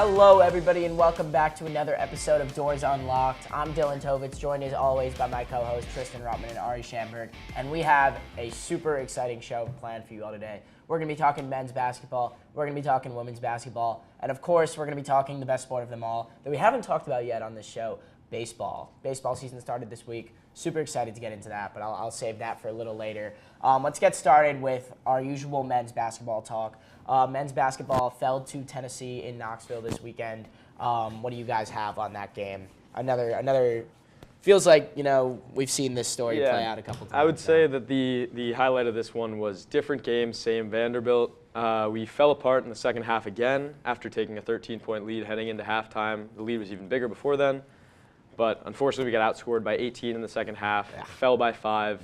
Hello, everybody, and welcome back to another episode of Doors Unlocked. I'm Dylan Tovitz, joined as always by my co-hosts Tristan and Ari Schamberg, and we have a super exciting show planned for you all today. We're going to be talking men's basketball, we're going to be talking women's basketball, and of course, we're going to be talking the best sport of them all that we haven't talked about yet on this show, baseball. Baseball season started this week. Super excited to get into that, but I'll save that for a little later. Let's get started with our usual men's basketball talk. Men's basketball fell to Tennessee in Knoxville this weekend. What do you guys have on that game? Another feels like, we've seen this story play out a couple times. I would say that the highlight of this one was different game, same Vanderbilt. We fell apart in the second half again after taking a 13-point lead heading into halftime. The lead was even bigger before then. But unfortunately, we got outscored by 18 in the second half, fell by 5.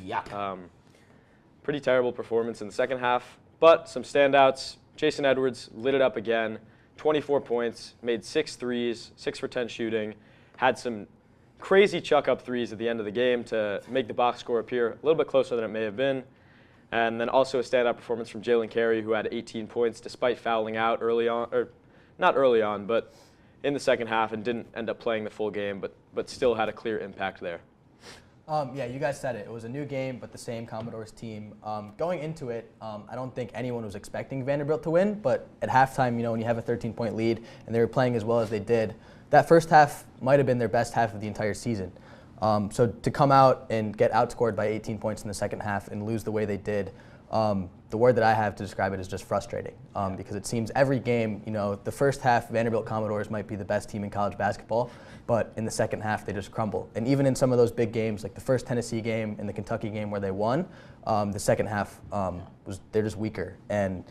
Pretty terrible performance in the second half, but some standouts. Jason Edwards lit it up again, 24 points, made 6 threes, 6 for 10 shooting, had some crazy chuck-up threes at the end of the game to make the box score appear a little bit closer than it may have been. And then also a standout performance from Jalen Carey, who had 18 points despite fouling out early on, or not early on, but in the second half and didn't end up playing the full game, but still had a clear impact there. You guys said it. It was a new game, but the same Commodores team. Going into it, I don't think anyone was expecting Vanderbilt to win, but at halftime, when you have a 13-point lead and they were playing as well as they did, that first half might have been their best half of the entire season. So to come out and get outscored by 18 points in the second half and lose the way they did, the word that I have to describe it is just frustrating, because it seems every game, the first half, Vanderbilt Commodores might be the best team in college basketball, but in the second half, they just crumble. And even in some of those big games, like the first Tennessee game and the Kentucky game where they won, the second half, they're just weaker. And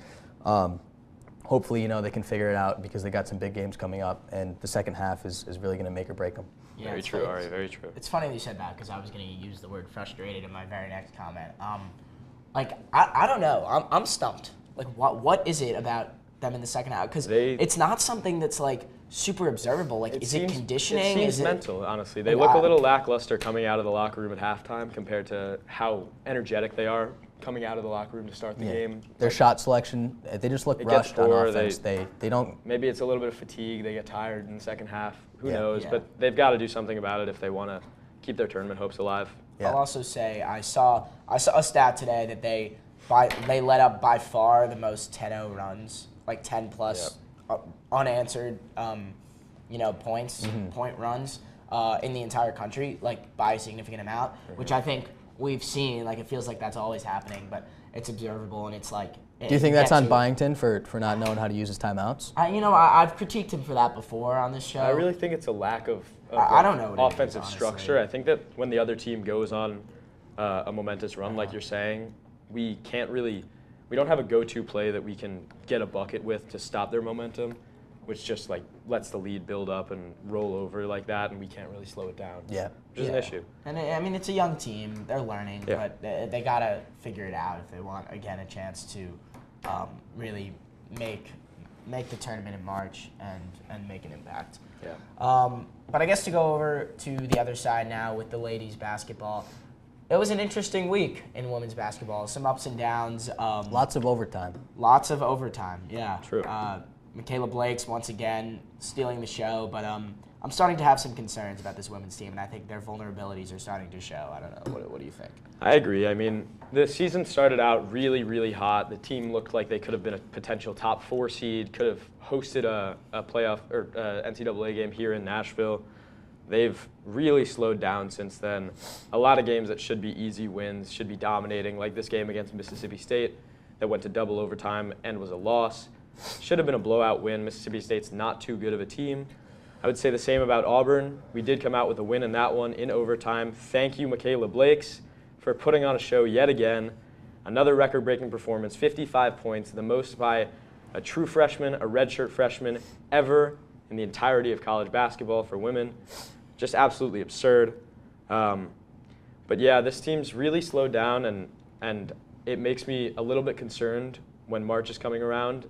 hopefully, they can figure it out because they got some big games coming up, and the second half is really going to make or break them. Yeah, very true, Ari, very true. It's funny that you said that because I was going to use the word frustrated in my very next comment. I don't know. I'm stumped. Like, what is it about them in the second half? Because it's not something that's, super observable. Is it conditioning? It seems mental, honestly. They look a little lackluster coming out of the locker room at halftime compared to how energetic they are coming out of the locker room to start the game. Their shot selection, they just look rushed on offense. They don't. Maybe it's a little bit of fatigue. They get tired in the second half. Who knows? Yeah. But they've got to do something about it if they want to keep their tournament hopes alive. Yeah. I'll also say I saw a stat today that they let up by far the most 10-0 runs, 10 plus unanswered points, point runs in the entire country, by a significant amount, which I think we've seen. It feels like that's always happening, but it's observable, and it's Do you think that's on Byington for not knowing how to use his timeouts? I've critiqued him for that before on this show. I really think it's a lack of I don't know what offensive structure. I think that when the other team goes on a momentous run, like you're saying, we don't have a go-to play that we can get a bucket with to stop their momentum, which just lets the lead build up and roll over like that, and we can't really slow it down. Yeah. Which is an issue. And it's a young team. They're learning, but they got to figure it out if they want, again, a chance to really make the tournament in March and make an impact. Yeah. But I guess to go over to the other side now with the ladies basketball, it was an interesting week in women's basketball. Some ups and downs. Lots of overtime. Yeah. True. Michaela Blake's once again stealing the show, but I'm starting to have some concerns about this women's team, and I think their vulnerabilities are starting to show. I don't know. What do you think? I agree. I mean, the season started out really, really hot. The team looked like they could have been a potential top 4 seed, could have hosted a playoff or NCAA game here in Nashville. They've really slowed down since then. A lot of games that should be easy wins, should be dominating, like this game against Mississippi State that went to double overtime and was a loss. Should have been a blowout win. Mississippi State's not too good of a team. I would say the same about Auburn. We did come out with a win in that one in overtime. Thank you, Michaela Blakes, for putting on a show yet again. Another record-breaking performance, 55 points, the most by a true freshman, a redshirt freshman ever in the entirety of college basketball for women. Just absolutely absurd. But yeah, this team's really slowed down, and it makes me a little bit concerned when March is coming around.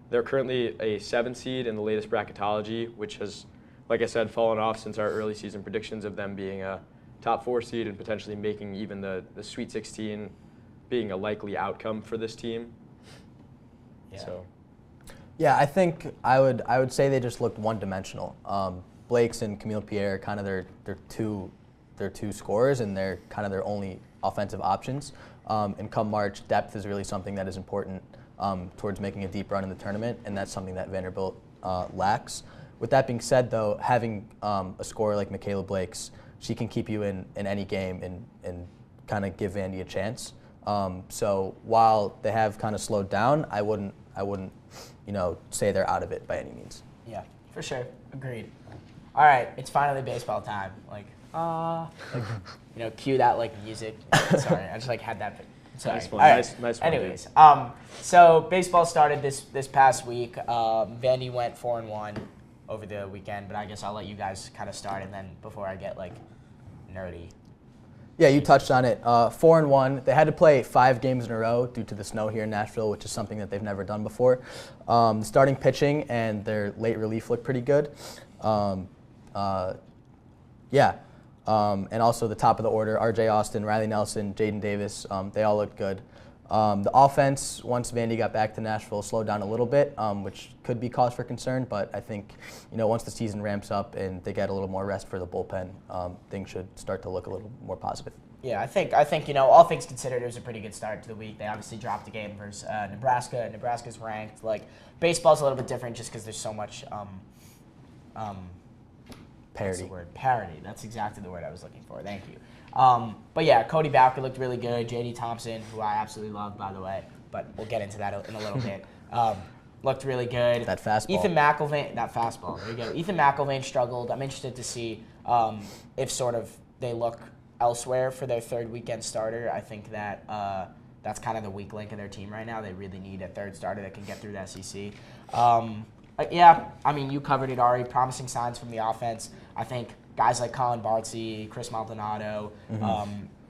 They're currently a 7 seed in the latest bracketology, which has, like I said, fallen off since our early season predictions of them being a top 4 seed and potentially making even the Sweet 16 being a likely outcome for this team. Yeah. So Yeah, I think I would say they just looked one-dimensional. Blake's and Camille Pierre kind of their two scorers, and they're kind of their only offensive options. And come March, depth is really something that is important towards making a deep run in the tournament, and that's something that Vanderbilt lacks. With that being said, though, having a scorer like Michaela Blake's, she can keep you in any game and kind of give Vandy a chance. So while they have kind of slowed down, I wouldn't say they're out of it by any means. Yeah, for sure. Agreed. All right, it's finally baseball time. Cue that music. Sorry, I just had that. Sorry. Nice one. All right. Nice one. Anyways, so baseball started this past week. Vandy went 4-1 over the weekend, but I guess I'll let you guys kind of start, and then before I get nerdy. Yeah, you touched on it. 4-1. They had to play 5 games in a row due to the snow here in Nashville, which is something that they've never done before. Starting pitching and their late relief looked pretty good. And also the top of the order, R.J. Austin, Riley Nelson, Jaden Davis, they all looked good. The offense, once Vandy got back to Nashville, slowed down a little bit, which could be cause for concern. But I think, once the season ramps up and they get a little more rest for the bullpen, things should start to look a little more positive. Yeah, I think all things considered, it was a pretty good start to the week. They obviously dropped a game versus Nebraska. Nebraska's ranked. Baseball's a little bit different just because there's so much Parity. What's the word? Parity. That's exactly the word I was looking for. Thank you. But yeah, Cody Bowker looked really good. J.D. Thompson, who I absolutely love, by the way, but we'll get into that in a little bit, looked really good. That fastball. Ethan McIlvain, that fastball. There you go. Ethan McIlvain struggled. I'm interested to see if sort of they look elsewhere for their third weekend starter. I think that that's kind of the weak link in their team right now. They really need a third starter that can get through the SEC. You covered it, Ari. Promising signs from the offense. I think guys like Colin Bartsey, Chris Maldonado,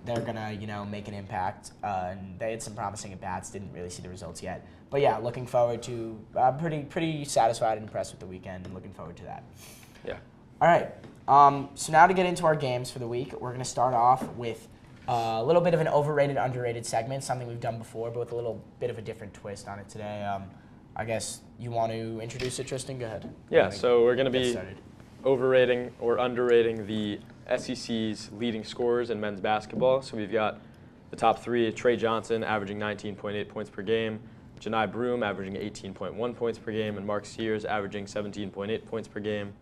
they're going to, make an impact. And they had some promising at-bats. Didn't really see the results yet. But, yeah, looking forward to pretty satisfied and impressed with the weekend and looking forward to that. Yeah. All right. So now to get into our games for the week, we're going to start off with a little bit of an overrated, underrated segment, something we've done before, but with a little bit of a different twist on it today. I guess you want to introduce it, Tristan? Go ahead. Yeah, so we're going to be overrating or underrating the SEC's leading scorers in men's basketball. So we've got the top 3, Trey Johnson averaging 19.8 points per game, Janai Broome averaging 18.1 points per game, and Mark Sears averaging 17.8 points per game.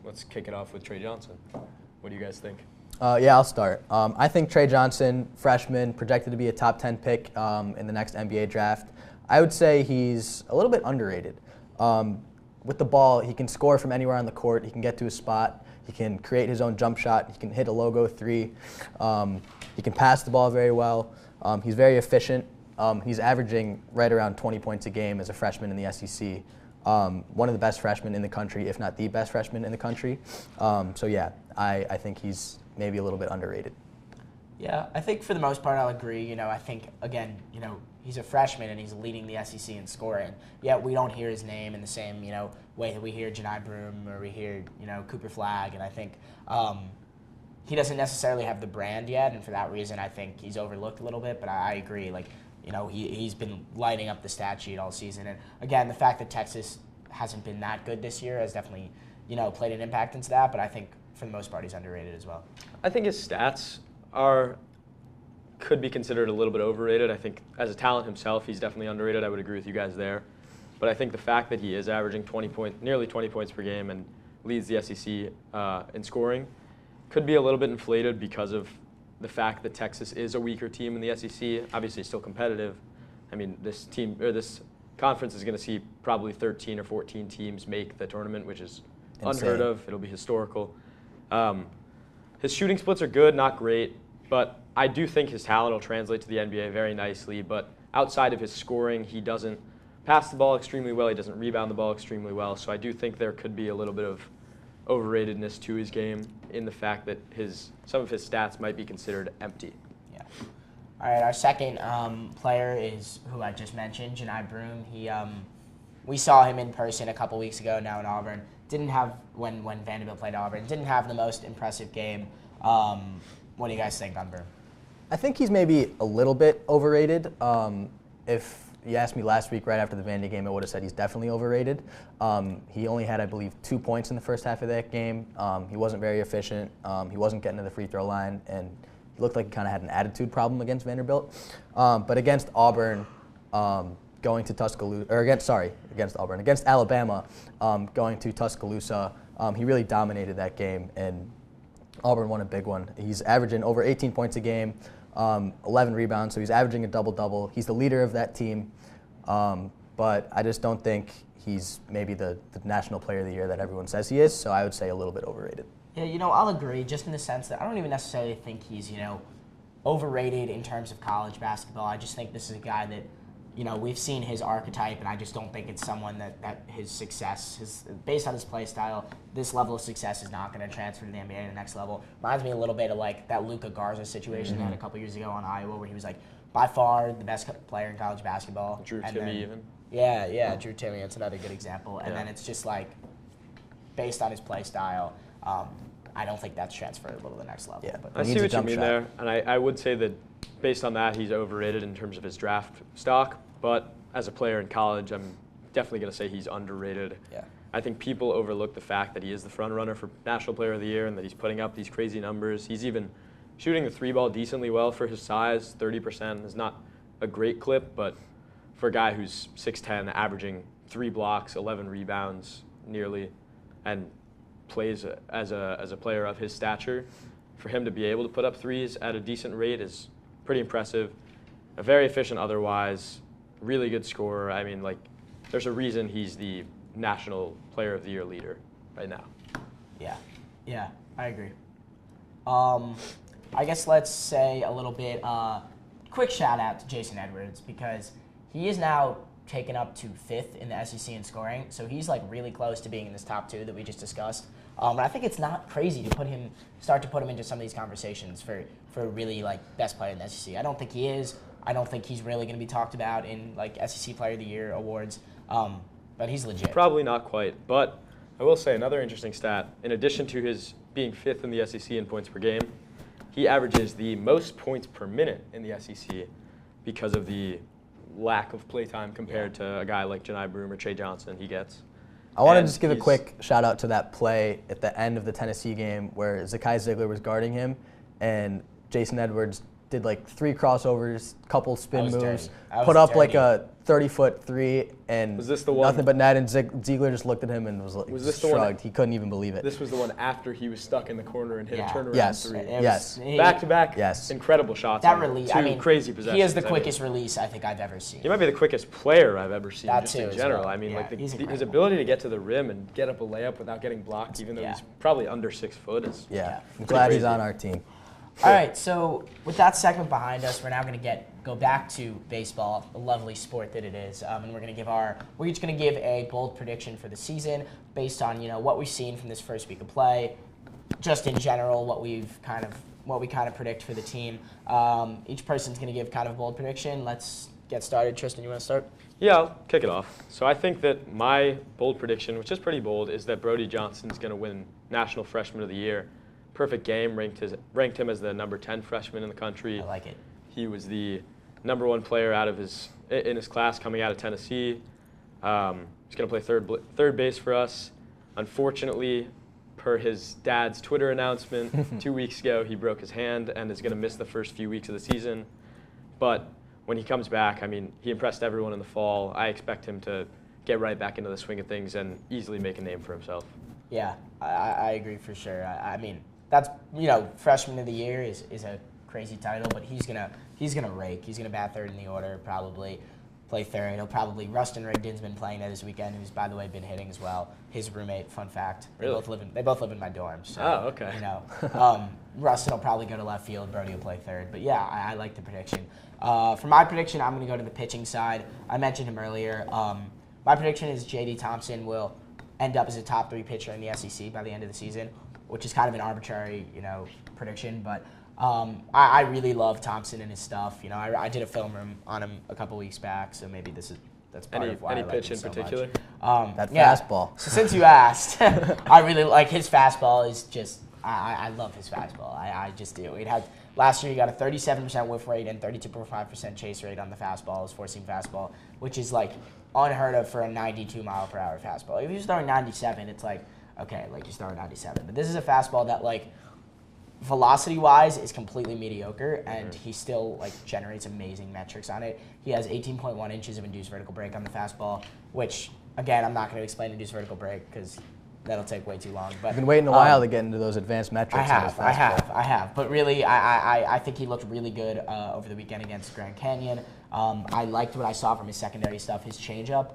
Let's kick it off with Trey Johnson. What do you guys think? I'll start. I think Trey Johnson, freshman, projected to be a top 10 pick in the next NBA draft. I would say he's a little bit underrated. With the ball, he can score from anywhere on the court. He can get to his spot. He can create his own jump shot. He can hit a logo 3. He can pass the ball very well. He's very efficient. He's averaging right around 20 points a game as a freshman in the SEC. One of the best freshmen in the country, if not the best freshman in the country. I think he's maybe a little bit underrated. Yeah, I think for the most part I'll agree. I think, again, he's a freshman and he's leading the SEC in scoring. Yet we don't hear his name in the same, way that we hear Janai Broome or we hear, Cooper Flagg. And I think he doesn't necessarily have the brand yet, and for that reason I think he's overlooked a little bit. But I agree, he's been lighting up the stat sheet all season. And again, the fact that Texas hasn't been that good this year has definitely, played an impact into that. But I think for the most part he's underrated as well. I think his stats could be considered a little bit overrated. I think as a talent himself, he's definitely underrated. I would agree with you guys there. But I think the fact that he is averaging nearly 20 points per game and leads the SEC in scoring could be a little bit inflated because of the fact that Texas is a weaker team in the SEC. Obviously, still competitive. I mean, this conference is going to see probably 13 or 14 teams make the tournament, which is unheard of. It'll be historical. His shooting splits are good, not great, but I do think his talent will translate to the NBA very nicely. But outside of his scoring, he doesn't pass the ball extremely well. He doesn't rebound the ball extremely well. So I do think there could be a little bit of overratedness to his game in the fact that some of his stats might be considered empty. Yeah. All right, our second player is who I just mentioned, Janai Broome. We saw him in person a couple weeks ago now in Auburn. Didn't have, when Vanderbilt played Auburn, didn't have the most impressive game. What do you guys think on Broome? I think he's maybe a little bit overrated. If you asked me last week right after the Vandy game, I would have said he's definitely overrated. He only had, I believe, 2 points in the first half of that game. He wasn't very efficient. He wasn't getting to the free throw line, and he looked like he kind of had an attitude problem against Vanderbilt. But against Auburn, going to Tuscaloosa, or against Auburn, against Alabama, going to Tuscaloosa, he really dominated that game, and Auburn won a big one. He's averaging over 18 points a game, 11 rebounds, so he's averaging a double-double. He's the leader of that team, but I just don't think he's maybe the National Player of the Year that everyone says he is, so I would say a little bit overrated. Yeah, I'll agree, just in the sense that I don't even necessarily think he's, overrated in terms of college basketball. I just think this is a guy that, we've seen his archetype, and I just don't think it's someone that his success, based on his play style, this level of success is not going to transfer to the NBA to the next level. Reminds me a little bit of like that Luka Garza situation they had a couple years ago on Iowa, where he was like by far the best player in college basketball. Drew Timme even. Yeah, Drew Timme. That's another good example. And then it's just like, based on his play style, I don't think that's transferable to the next level. Yeah, but I see what you mean there, and I would say that based on that, he's overrated in terms of his draft stock. But as a player in college, I'm definitely going to say he's underrated. Yeah. I think people overlook the fact that he is the front runner for National Player of the Year and that he's putting up these crazy numbers. He's even shooting the three ball decently well for his size. 30% is not a great clip, but for a guy who's 6'10", averaging 3 blocks, 11 rebounds nearly, and plays as a player of his stature, for him to be able to put up threes at a decent rate is pretty impressive. Very efficient otherwise, really good scorer. I mean, like, there's a reason he's the National Player of the Year leader right now. Yeah, I agree. I guess let's say a little bit, quick shout out to Jason Edwards, because he is now taken up to 5th in the SEC in scoring, so he's like really close to being in this top 2 that we just discussed. And I think it's not crazy to start to put him into some of these conversations for really like best player in the SEC. I don't think he is. I don't think he's really going to be talked about in like SEC Player of the Year awards, but he's legit. Probably not quite, but I will say another interesting stat. In addition to his being 5th in the SEC in points per game, he averages the most points per minute in the SEC because of the lack of playtime compared to a guy like Janai Broom or Trey Johnson he gets. I want to just give a quick shout out to that play at the end of the Tennessee game where Zakai Ziegler was guarding him, and Jason Edwards did like 3 crossovers, couple spin moves, put up like a 30-foot three, and was this the one? Nothing but net. And Ziegler just looked at him and was this shrugged. He couldn't even believe it. This was the one after he was stuck in the corner and hit a turnaround three. Yes. Back to back. Yes. Incredible shots. That release. Crazy possessions. He has the quickest release I think I've ever seen. He might be the quickest player I've ever seen. That just too, in general. well. I mean, like his ability ability to get to the rim and get up a layup without getting blocked, even though he's probably under 6 foot, is I'm glad he's on our team. All right, so with that segment behind us, we're now going to go back to baseball, a lovely sport that it is, and we're each going to give a bold prediction for the season based on what we've seen from this first week of play, just in general what we kind of predict for the team. Each person's going to give kind of a bold prediction. Let's get started. Tristan, you want to start? Yeah, I'll kick it off. So I think that my bold prediction, which is pretty bold, is that Brody Johnson's going to win National Freshman of the Year. Perfect game, ranked him as the number 10 freshman in the country. I like it. He was the number 1 player in his class coming out of Tennessee. He's going to play third base for us. Unfortunately, per his dad's Twitter announcement 2 weeks ago, he broke his hand and is going to miss the first few weeks of the season. But when he comes back, I mean, he impressed everyone in the fall. I expect him to get right back into the swing of things and easily make a name for himself. Yeah, I agree for sure. I mean, that's freshman of the year is a crazy title, but he's gonna rake. He's gonna bat third in the order, probably play third. He'll probably Rustin Rigdon's been playing that this weekend, who's by the way been hitting as well. His roommate, fun fact, really? they both live in my dorm. So, okay. Rustin will probably go to left field. Brody will play third. But yeah, I like the prediction. For my prediction, I'm gonna go to the pitching side. I mentioned him earlier. My prediction is J.D. Thompson will end up as a top 3 pitcher in the SEC by the end of the season, which is kind of an arbitrary, prediction. But I really love Thompson and his stuff. I did a film room on him a couple weeks back, so maybe that's part of why I like pitch him in so particular? much. That fastball. So since you asked, I really like his fastball. Is just I love his fastball. I just do. Last year he got a 37% whiff rate and 32.5% chase rate on the fastball, his four-seam fastball, which is like unheard of for a 92-mile-per-hour fastball. If he was throwing 97, it's like, okay, like he's throwing 97. But this is a fastball that like velocity-wise is completely mediocre, and he still like generates amazing metrics on it. He has 18.1 inches of induced vertical break on the fastball, which again I'm not going to explain induced vertical break because that'll take way too long. But I've been waiting a while to get into those advanced metrics. I have. But really, I think he looked really good over the weekend against Grand Canyon. I liked what I saw from his secondary stuff, his changeup,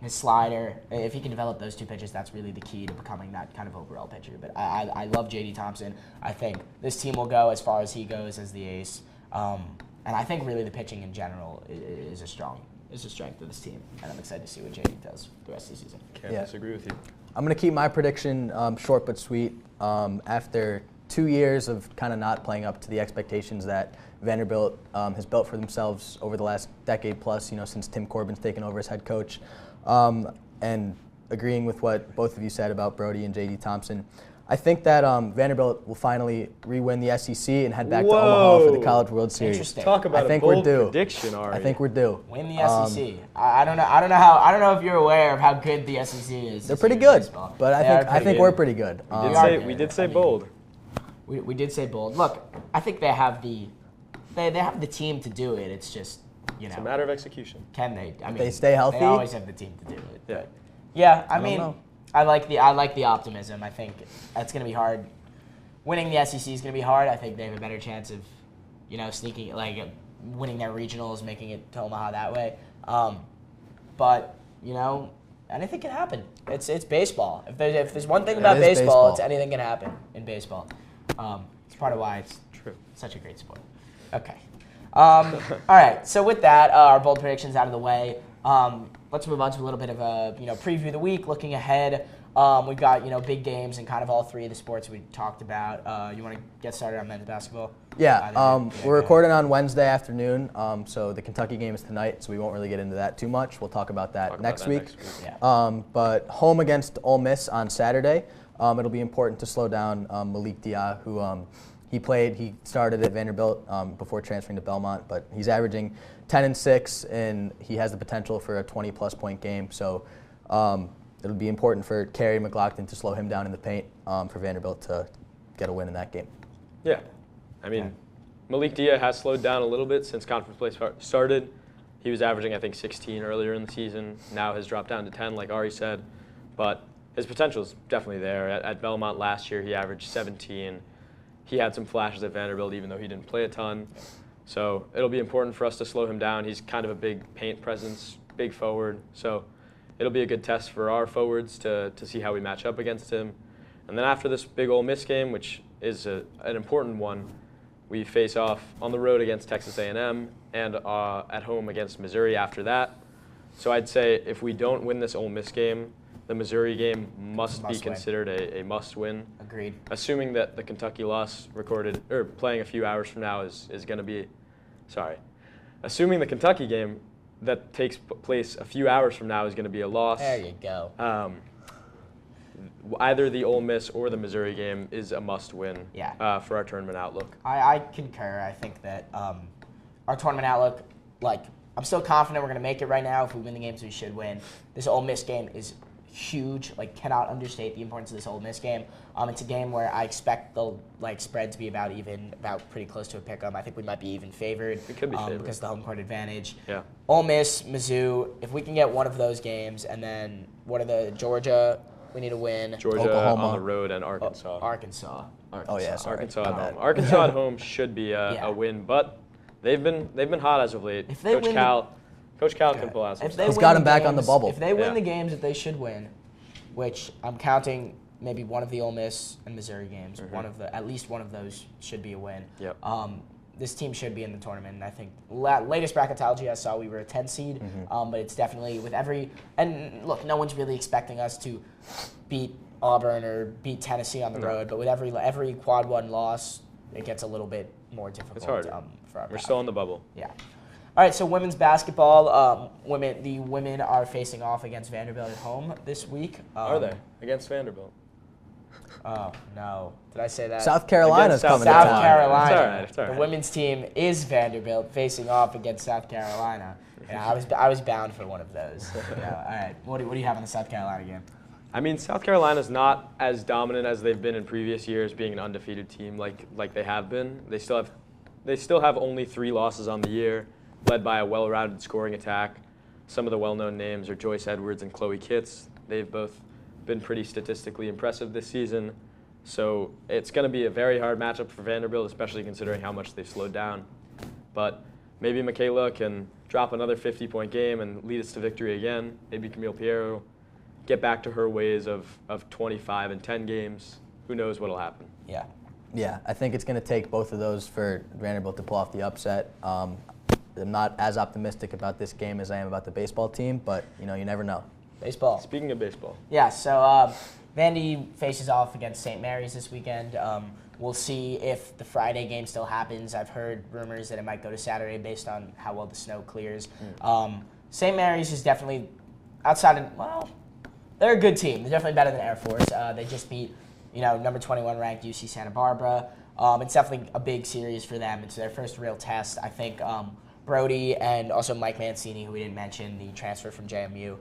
his slider. If he can develop those two pitches, that's really the key to becoming that kind of overall pitcher. But I love J.D. Thompson. I think this team will go as far as he goes as the ace. And I think really the pitching in general is a strength of this team. And I'm excited to see what J.D. does the rest of the season. Can't disagree with you. I'm going to keep my prediction short but sweet. After 2 years of kind of not playing up to the expectations that Vanderbilt has built for themselves over the last decade plus, since Tim Corbin's taken over as head coach, and agreeing with what both of you said about Brody and J.D. Thompson, I think that Vanderbilt will finally re-win the SEC and head back to Omaha for the College World Series. Interesting. Talk about a bold prediction, Ari. I think we're due. Win the SEC. I don't know if you're aware of how good the SEC is. They're pretty good, but I think we're pretty good. We did say bold. We did say bold. Look, I think they have the team to do it. It's just it's a matter of execution. Can they? I mean, they stay healthy. They always have the team to do it. Yeah. Yeah. I mean, I like the optimism. I think that's going to be hard. Winning the SEC is going to be hard. I think they have a better chance of, sneaking, winning their regionals, making it to Omaha that way. But anything can happen. It's baseball. If there's one thing about baseball, it's anything can happen in baseball. It's part of why it's such a great sport. Okay. All right. So with that, our bold predictions out of the way. Let's move on to a little bit of a preview of the week. Looking ahead, we've got big games in kind of all three of the sports we talked about. You want to get started on men's basketball? Yeah. We're recording on Wednesday afternoon, so the Kentucky game is tonight, so we won't really get into that too much. We'll talk about that next week. Yeah. But home against Ole Miss on Saturday. It'll be important to slow down Malik Dia, who he started at Vanderbilt before transferring to Belmont, but he's averaging 10 and 6, and he has the potential for a 20-plus point game. So it'll be important for Kerry McLaughlin to slow him down in the paint for Vanderbilt to get a win in that game. Yeah. I mean, Malik Dia has slowed down a little bit since conference play started. He was averaging, I think, 16 earlier in the season. Now has dropped down to 10, like Ari said. But his potential is definitely there. At Belmont last year, he averaged 17. He had some flashes at Vanderbilt, even though he didn't play a ton. So it'll be important for us to slow him down. He's kind of a big paint presence, big forward. So it'll be a good test for our forwards to see how we match up against him. And then after this big Ole Miss game, which is an important one, we face off on the road against Texas A&M and at home against Missouri after that. So I'd say if we don't win this Ole Miss game, the Missouri game must be considered a must-win. Agreed. Assuming that the Kentucky loss playing a few hours from now is going to be, assuming the Kentucky game that takes place a few hours from now is going to be a loss. There you go. Either the Ole Miss or the Missouri game is a must-win for our tournament outlook. I concur. I think that our tournament outlook, I'm still confident we're going to make it right now. If we win the games we should win. This Ole Miss game is huge. Cannot understate the importance of this Ole Miss game. It's a game where I expect the spread to be about pretty close to a pick-em. I think we might be even favored. We could be favored because of the home court advantage. Yeah. Ole Miss, Mizzou. If we can get one of those games, and then what are the Georgia? We need to win. Georgia Oklahoma on the road and Arkansas. Arkansas. Oh yeah, sorry. Arkansas at home. Arkansas at home should be a win, but they've been hot as of late. If they win Coach Cal can pull out some stuff. He's got him back on the bubble. If they win the games that they should win, which I'm counting maybe one of the Ole Miss and Missouri games, at least one of those should be a win. Yep. This team should be in the tournament, and I think latest bracketology I saw we were a 10 seed, but it's definitely with and look, no one's really expecting us to beat Auburn or beat Tennessee on the road, but with every quad one loss, it gets a little bit more difficult. It's hard. For our We're still on the bubble. Yeah. All right, so women's basketball, the women are facing off against Vanderbilt at home this week. Are they? Against Vanderbilt? Oh, no. Did I say that? South Carolina's coming to South town. Carolina. It's all right, it's all right. The women's team is Vanderbilt facing off against South Carolina. Yeah, I was bound for one of those. Yeah, all right. What do you have on the South Carolina game? I mean, South Carolina's not as dominant as they've been in previous years, being an undefeated team like they have been. They still have only 3 losses on the year, led by a well-rounded scoring attack. Some of the well-known names are Joyce Edwards and Chloe Kitts. They've both been pretty statistically impressive this season. So it's going to be a very hard matchup for Vanderbilt, especially considering how much they've slowed down. But maybe Michaela can drop another 50-point game and lead us to victory again. Maybe Camille Piero get back to her ways of 25 and 10 games. Who knows what'll happen? Yeah. Yeah, I think it's going to take both of those for Vanderbilt to pull off the upset. I'm not as optimistic about this game as I am about the baseball team, but you never know. Baseball. Speaking of baseball. Yeah, so Vandy faces off against St. Mary's this weekend. We'll see if the Friday game still happens. I've heard rumors that it might go to Saturday based on how well the snow clears. St. Mary's is definitely they're a good team. They're definitely better than Air Force. They just beat, number 21 ranked UC Santa Barbara. It's definitely a big series for them. It's their first real test. I think Brody and also Mike Mancini, who we didn't mention, the transfer from JMU,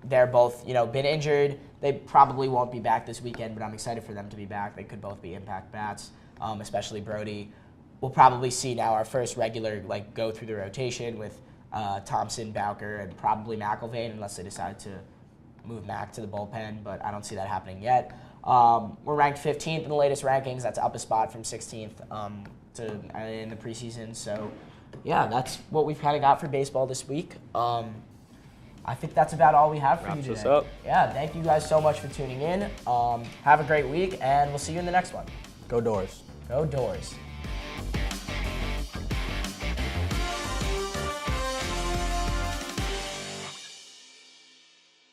they're both, been injured. They probably won't be back this weekend, but I'm excited for them to be back. They could both be impact bats, especially Brody. We'll probably see now our first regular go through the rotation with Thompson, Bowker, and probably McIlvain, unless they decide to move Mac to the bullpen, but I don't see that happening yet. We're ranked 15th in the latest rankings. That's up a spot from 16th in the preseason. So, yeah, that's what we've kind of got for baseball this week. I think that's about all we have for you today. Wraps us up. Yeah, thank you guys so much for tuning in. Have a great week, and we'll see you in the next one. Go Dores. Go Dores.